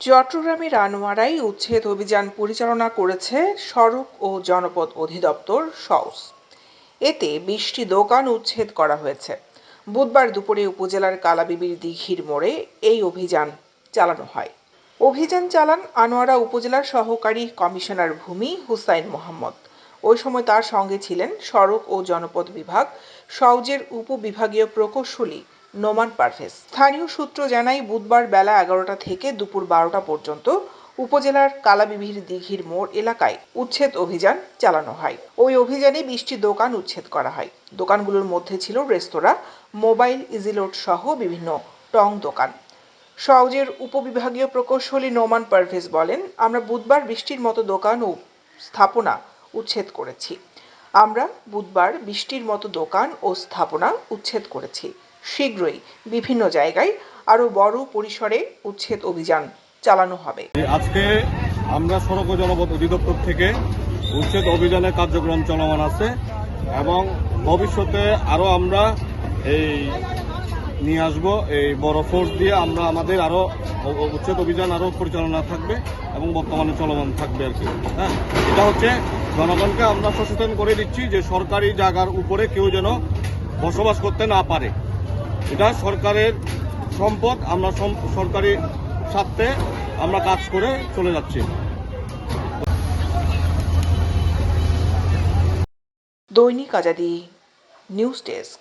চট্টগ্রামের আনোয়ারায় উচ্ছেদ অভিযান পরিচালনা করেছে সড়ক ও জনপথ অধিদপ্তর সওজ। এতে ২০টি দোকান উচ্ছেদ করা হয়েছে। বুধবার দুপুরে উপজেলার কালাবিবির দিঘির মোড়ে এই অভিযান চালানো হয়। অভিযান চালান আনোয়ারা উপজেলার সহকারী কমিশনার ভূমি হুসাইন মোহাম্মদ। ওই সময় তার সঙ্গে ছিলেন সড়ক ও জনপথ বিভাগ সওজের উপবিভাগীয় প্রকৌশলী নোমান পারভেজ। স্থানীয় সূত্র জানায়, বুধবার বেলা ১১টা থেকে দুপুর ১২টা পর্যন্ত উপজেলার কালাবিবির দিঘির মোড় এলাকায় উচ্ছেদ অভিযান চালানো হয়। ওই অভিযানে ২০টি দোকান উচ্ছেদ করা হয়। দোকানগুলোর মধ্যে ছিল রেস্তোরাঁ, মোবাইল, ইজিলোড সহ বিভিন্ন টং দোকান। সওজের উপবিভাগীয় প্রকৌশলী নোমান পারভেজ বলেন, আমরা বুধবার ২০টির মতো দোকান ও স্থাপনা উচ্ছেদ করেছি। শীঘ্রই বিভিন্ন জায়গায় আরো বড় পরিসরে উচ্ছেদ অভিযান চালানো হবে। আজকে আমরা সড়ক ও জনপথ অধিদপ্তর থেকে উচ্ছেদ অভিযানের কার্যক্রম চলমান আছে এবং ভবিষ্যতে আরো আমরা নিয়ে আসবো এই বড় ফোর্স দিয়ে। আমরা আমাদের আরো উচ্ছেদ অভিযান আরো পরিচালনা থাকবে এবং বর্তমানে চলমান থাকবে আর কি। হ্যাঁ, এটা হচ্ছে জনগণকে আমরা সচেতন করে দিচ্ছি যে সরকারি জায়গার উপরে কেউ যেন বসবাস করতে না পারে। এটা সরকারের সম্পদ, আমরা সরকারি স্বার্থে আমরা কাজ করে চলে যাচ্ছি। দৈনিক আজাদী নিউজ ডেস্ক।